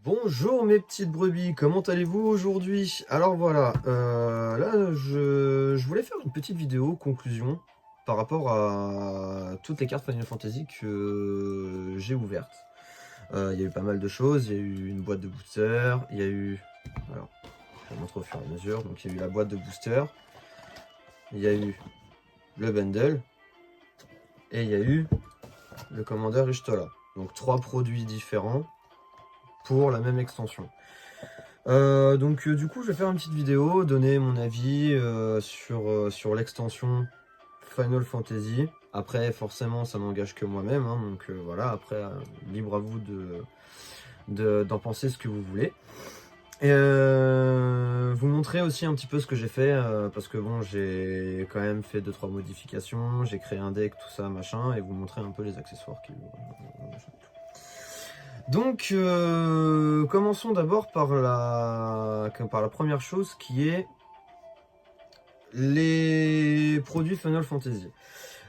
Bonjour mes petites brebis, comment allez-vous aujourd'hui? Alors voilà, là je voulais faire une petite vidéo conclusion par rapport à toutes les cartes Final Fantasy que j'ai ouvertes. Il y a eu pas mal de choses, il y a eu une boîte de booster, il y a eu... Alors, je vais montrer au fur et à mesure. Donc il y a eu la boîte de booster, il y a eu le bundle, et il y a eu le commandeur Ishtola. Donc 3 produits différents pour la même extension. Du coup je vais faire une petite vidéo, donner mon avis sur l'extension Final Fantasy. Après forcément ça n'engage que moi-même, hein, donc voilà, après libre à vous d'en penser ce que vous voulez. Et vous montrer aussi un petit peu ce que j'ai fait, parce que bon j'ai quand même fait 2-3 modifications, j'ai créé un deck, tout ça machin, et vous montrer un peu les accessoires qui... Donc, commençons d'abord par la première chose qui est les produits Final Fantasy.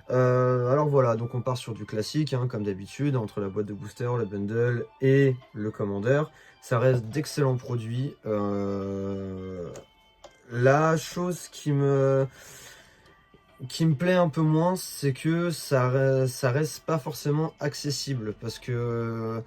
Alors voilà, donc on part sur du classique, hein, comme d'habitude, entre la boîte de booster, le bundle et le commander. Ça reste d'excellents produits. La chose qui me plaît un peu moins, c'est que ça reste pas forcément accessible, parce que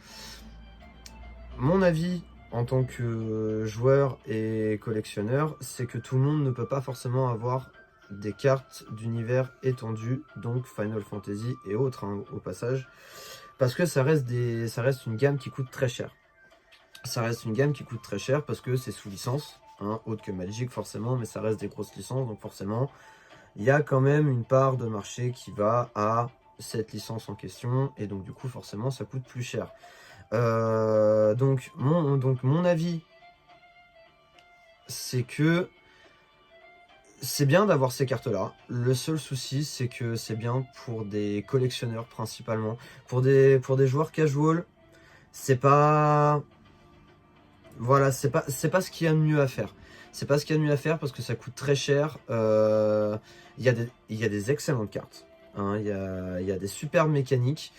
mon avis en tant que joueur et collectionneur, c'est que tout le monde ne peut pas forcément avoir des cartes d'univers étendu, donc Final Fantasy et autres, hein, au passage, parce que ça reste une gamme qui coûte très cher. Ça reste une gamme qui coûte très cher parce que c'est sous licence, hein, autre que Magic forcément, mais ça reste des grosses licences, donc forcément, il y a quand même une part de marché qui va à cette licence en question, et donc du coup forcément ça coûte plus cher. Donc mon avis, c'est que c'est bien d'avoir ces cartes-là. Le seul souci, c'est que c'est bien pour des collectionneurs principalement. Pour des joueurs casual, c'est pas... Voilà, c'est pas ce qu'il y a de mieux à faire. C'est pas ce qu'il y a de mieux à faire parce que ça coûte très cher. Il y a des excellentes cartes, hein, il y a des superbes mécaniques,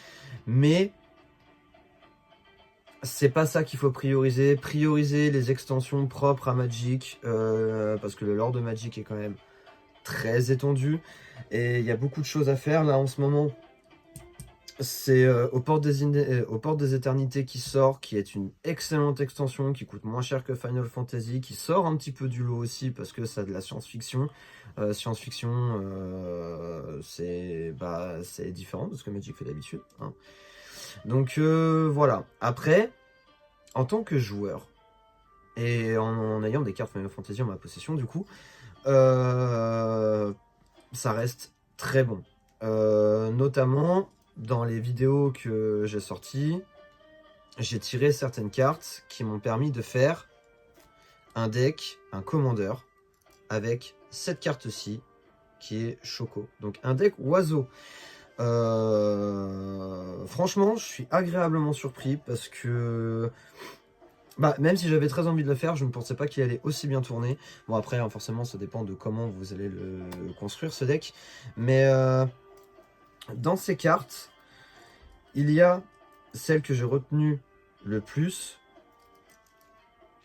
mais c'est pas ça qu'il faut prioriser. Prioriser les extensions propres à Magic, parce que le lore de Magic est quand même très étendu et il y a beaucoup de choses à faire là en ce moment. C'est aux portes des éternités qui sort, qui est une excellente extension, qui coûte moins cher que Final Fantasy, qui sort un petit peu du lot aussi parce que ça a de la science-fiction. C'est différent de ce que Magic fait d'habitude, hein. Donc voilà. Après, en tant que joueur, et en ayant des cartes Final Fantasy en ma possession du coup, ça reste très bon. Notamment, dans les vidéos que j'ai sorties, j'ai tiré certaines cartes qui m'ont permis de faire un deck, un commander, avec cette carte-ci, qui est Choco. Donc un deck oiseau. Franchement, je suis agréablement surpris parce que... Bah, même si j'avais très envie de le faire, je ne pensais pas qu'il allait aussi bien tourner. Bon, après, hein, forcément, ça dépend de comment vous allez le construire, ce deck. Mais dans ces cartes, il y a celle que j'ai retenue le plus,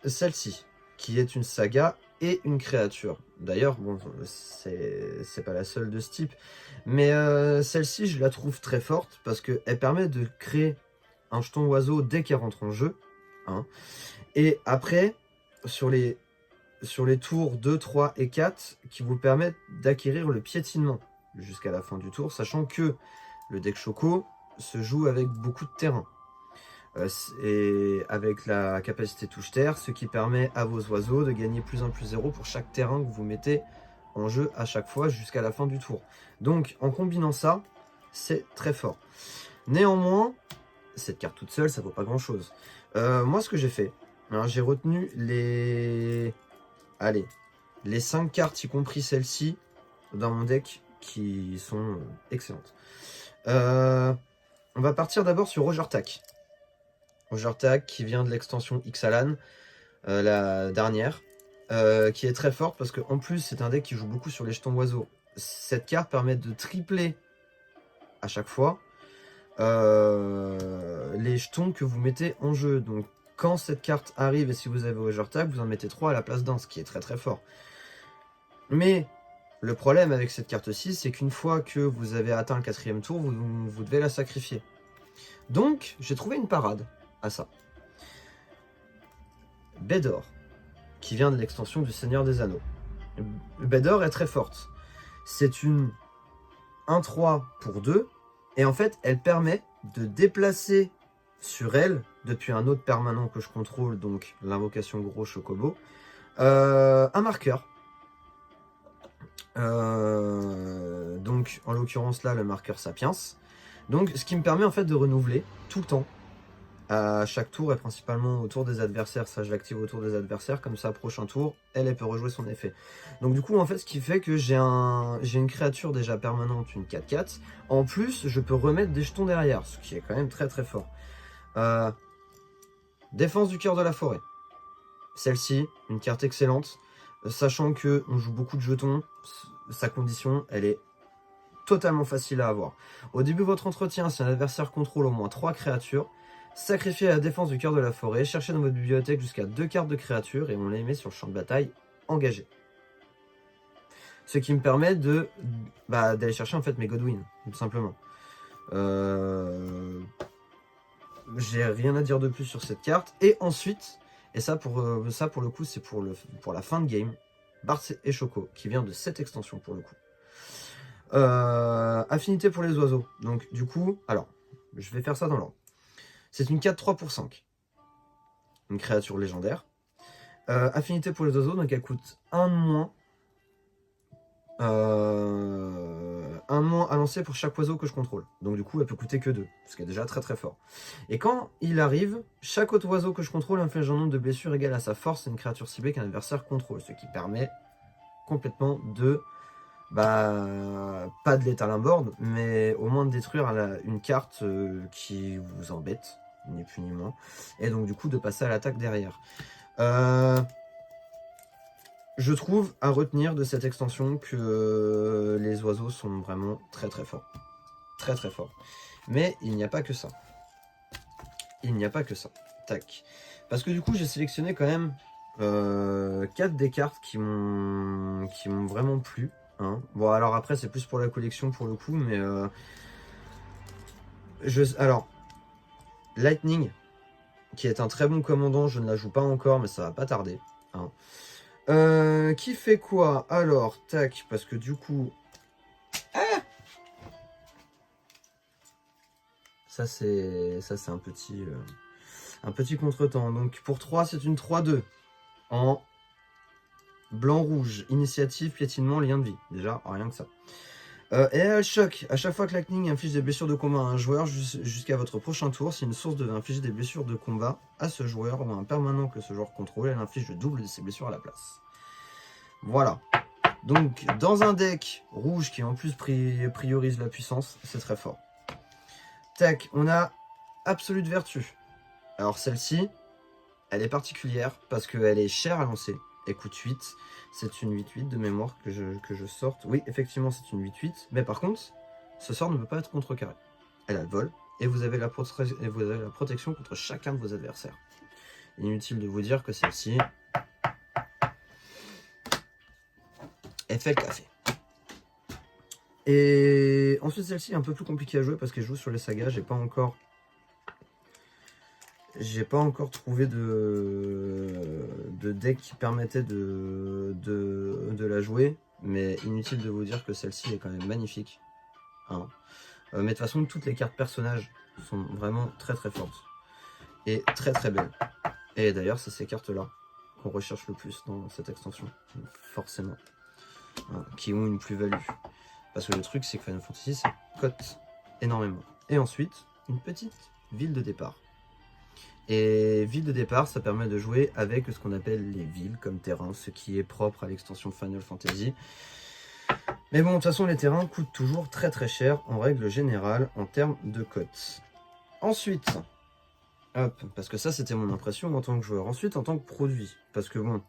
celle-ci, qui est une saga et une créature. D'ailleurs, bon, c'est pas la seule de ce type, mais celle-ci, je la trouve très forte parce qu'elle permet de créer un jeton oiseau dès qu'elle rentre en jeu, hein. Et après, sur les tours 2, 3 et 4, qui vous permettent d'acquérir le piétinement jusqu'à la fin du tour, sachant que le deck Choco se joue avec beaucoup de terrain. Et avec la capacité touche terre, ce qui permet à vos oiseaux de gagner +1/+0 pour chaque terrain que vous mettez en jeu à chaque fois jusqu'à la fin du tour. Donc en combinant ça, c'est très fort. Néanmoins, cette carte toute seule, ça vaut pas grand chose. Moi, ce que j'ai fait, j'ai retenu les 5 cartes, y compris celle-ci, dans mon deck, qui sont excellentes. On va partir d'abord sur Roger Tak. Roger Tak, qui vient de l'extension Ixalan, la dernière, qui est très forte parce qu'en plus, c'est un deck qui joue beaucoup sur les jetons oiseaux. Cette carte permet de tripler à chaque fois les jetons que vous mettez en jeu. Donc, quand cette carte arrive et si vous avez Wager Tag, vous en mettez 3 à la place d'un, ce qui est très très fort. Mais le problème avec cette carte-ci, c'est qu'une fois que vous avez atteint le 4e tour, vous devez la sacrifier. Donc, j'ai trouvé une parade à ça. Bédor, qui vient de l'extension du Seigneur des Anneaux. Bédor est très forte. C'est une 1-3 pour 2, et en fait, elle permet de déplacer sur elle, depuis un autre permanent que je contrôle, donc l'invocation Gros Chocobo, un marqueur. Donc, en l'occurrence là, le marqueur Sapiens. Donc, ce qui me permet en fait de renouveler tout le temps, à chaque tour et principalement au tour des adversaires. Ça, je l'active au tour des adversaires, comme ça, prochain tour, elle peut rejouer son effet. Donc du coup, en fait, ce qui fait que j'ai une créature déjà permanente, une 4-4. En plus, je peux remettre des jetons derrière, ce qui est quand même très très fort. Défense du cœur de la forêt. Celle-ci, une carte excellente. Sachant que on joue beaucoup de jetons, sa condition, elle est totalement facile à avoir. Au début de votre entretien, si un adversaire contrôle au moins 3 créatures, sacrifiez la défense du cœur de la forêt, cherchez dans votre bibliothèque jusqu'à 2 cartes de créatures et on les met sur le champ de bataille engagé. Ce qui me permet d'aller chercher en fait mes Godwin, tout simplement. J'ai rien à dire de plus sur cette carte. Et ensuite, et ça pour le coup, c'est pour la fin de game, Bart et Choco, qui vient de cette extension pour le coup. Affinité pour les oiseaux. Donc du coup, alors, je vais faire ça dans l'ordre. C'est une 4-3 pour 5. Une créature légendaire. Affinité pour les oiseaux, donc elle coûte 1 de moins. 1 de moins à lancer pour chaque oiseau que je contrôle. Donc du coup, elle peut coûter que 2, ce qui est déjà très très fort. Et quand il arrive, chaque autre oiseau que je contrôle inflige un nombre de blessures égal à sa force à une créature ciblée qu'un adversaire contrôle, ce qui permet complètement de... pas de l'étal board, mais au moins de détruire une carte qui vous embête, ni plus ni moins. Et donc du coup, de passer à l'attaque derrière. Je trouve à retenir de cette extension que les oiseaux sont vraiment très très forts. Très très forts. Mais il n'y a pas que ça. Il n'y a pas que ça. Tac. Parce que du coup, j'ai sélectionné quand même 4 des cartes qui m'ont vraiment plu. Hein. Bon, alors après, c'est plus pour la collection pour le coup, mais... alors, Lightning, qui est un très bon commandant, je ne la joue pas encore, mais ça va pas tarder. Hein. Qui fait quoi? Alors, tac, parce que du coup... Ah, ça c'est un petit contretemps. Donc pour 3, c'est une 3-2. En blanc-rouge. Initiative, piétinement, lien de vie. Déjà, rien que ça. Et elle choque. À chaque fois que Lightning inflige des blessures de combat à un joueur jusqu'à votre prochain tour, si une source devait infliger des blessures de combat à ce joueur ou à un permanent que ce joueur contrôle, elle inflige le double de ses blessures à la place. Voilà. Donc, dans un deck rouge qui en plus priorise la puissance, c'est très fort. Tac, on a Absolue Vertu. Alors celle-ci, elle est particulière parce qu'elle est chère à lancer. Elle coûte 8. C'est une 8-8 de mémoire que je sorte. Oui, effectivement, c'est une 8-8. Mais par contre, ce sort ne peut pas être contrecarré. Elle a le vol et vous avez la protection contre chacun de vos adversaires. Inutile de vous dire que celle-ci... elle fait le café. Et ensuite celle-ci est un peu plus compliquée à jouer parce qu'elle joue sur les sagas. J'ai pas encore trouvé de deck qui permettait de la jouer. Mais inutile de vous dire que celle-ci est quand même magnifique. Hein. Mais de toute façon, toutes les cartes personnages sont vraiment très très fortes. Et très très belles. Et d'ailleurs, c'est ces cartes-là qu'on recherche le plus dans cette extension. Forcément. Hein, qui ont une plus-value. Parce que le truc, c'est que Final Fantasy, ça cote énormément. Et ensuite, une petite ville de départ. Et ville de départ, ça permet de jouer avec ce qu'on appelle les villes comme terrain, ce qui est propre à l'extension Final Fantasy. Mais bon, de toute façon, les terrains coûtent toujours très très cher, en règle générale, en termes de cote. Ensuite, hop, parce que ça, c'était mon impression en tant que joueur. Ensuite, en tant que produit, parce que bon,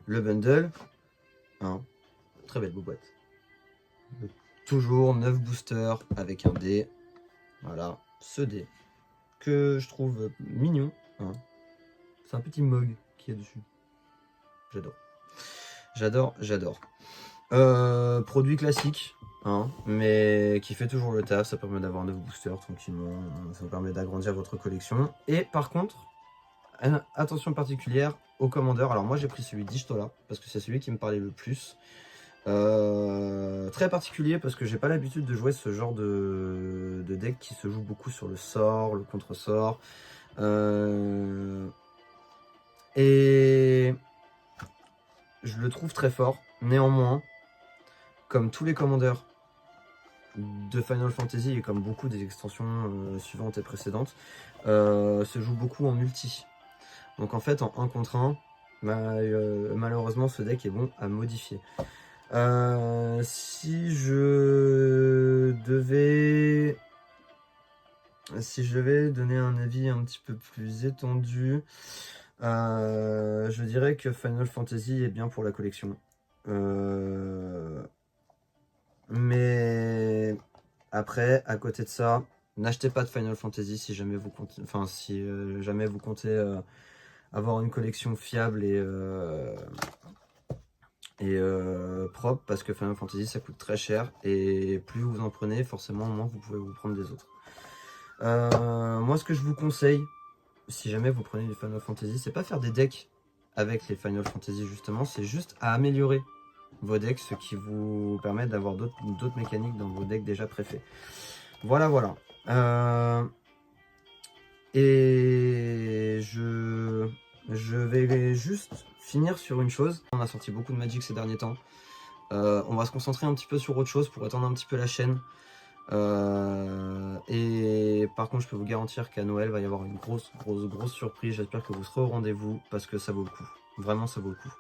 le bundle, hein, très belle boîte. Toujours 9 boosters avec un dé. Voilà, ce dé que je trouve mignon. Hein. C'est un petit mug qui est dessus. J'adore. J'adore. Produit classique, hein, mais qui fait toujours le taf. Ça permet d'avoir 9 boosters tranquillement. Ça vous permet d'agrandir votre collection. Et par contre, attention particulière au commandeur. Alors moi j'ai pris celui d'Ishtola parce que c'est celui qui me parlait le plus. Très particulier parce que j'ai pas l'habitude de jouer ce genre de deck qui se joue beaucoup sur le sort, le contre-sort. Et je le trouve très fort. Néanmoins, comme tous les commandeurs de Final Fantasy et comme beaucoup des extensions suivantes et précédentes, se joue beaucoup en multi. Donc en fait en 1 contre 1, malheureusement ce deck est bon à modifier. Si je devais donner un avis un petit peu plus étendu, je dirais que Final Fantasy est bien pour la collection. Mais après, à côté de ça, n'achetez pas de Final Fantasy si jamais vous comptez, jamais vous comptez avoir une collection fiable et propre, parce que Final Fantasy ça coûte très cher et plus vous en prenez, forcément moins vous pouvez vous prendre des autres. Moi ce que je vous conseille, si jamais vous prenez du Final Fantasy, c'est pas faire des decks avec les Final Fantasy justement, c'est juste à améliorer vos decks, ce qui vous permet d'avoir d'autres mécaniques dans vos decks déjà préfaits. Voilà. Et je vais juste finir sur une chose. On a sorti beaucoup de Magic ces derniers temps. On va se concentrer un petit peu sur autre chose pour étendre un petit peu la chaîne. Et par contre je peux vous garantir qu'à Noël il va y avoir une grosse surprise. J'espère que vous serez au rendez-vous parce que ça vaut le coup. Vraiment ça vaut le coup.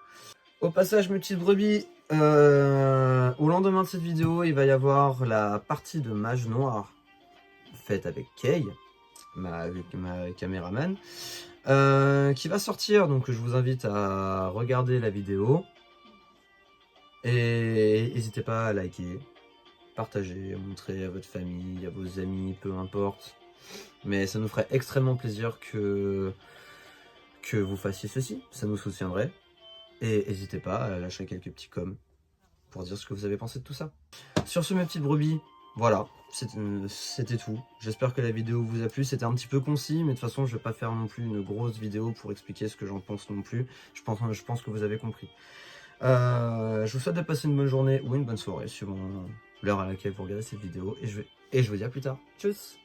Au passage, mes petites brebis, au lendemain de cette vidéo, il va y avoir la partie de Mage Noir faite avec Kay, ma caméraman, qui va sortir. Donc je vous invite à regarder la vidéo. Et n'hésitez pas à liker, partager, montrer à votre famille, à vos amis, peu importe. Mais ça nous ferait extrêmement plaisir que vous fassiez ceci, ça nous soutiendrait. Et n'hésitez pas à lâcher quelques petits coms pour dire ce que vous avez pensé de tout ça. Sur ce, mes petites brebis, voilà, c'était tout. J'espère que la vidéo vous a plu. C'était un petit peu concis, mais de toute façon, je vais pas faire non plus une grosse vidéo pour expliquer ce que j'en pense non plus. Je pense que vous avez compris. Je vous souhaite de passer une bonne journée ou une bonne soirée, suivant l'heure à laquelle vous regardez cette vidéo. Et je vous dis à plus tard. Tchuss!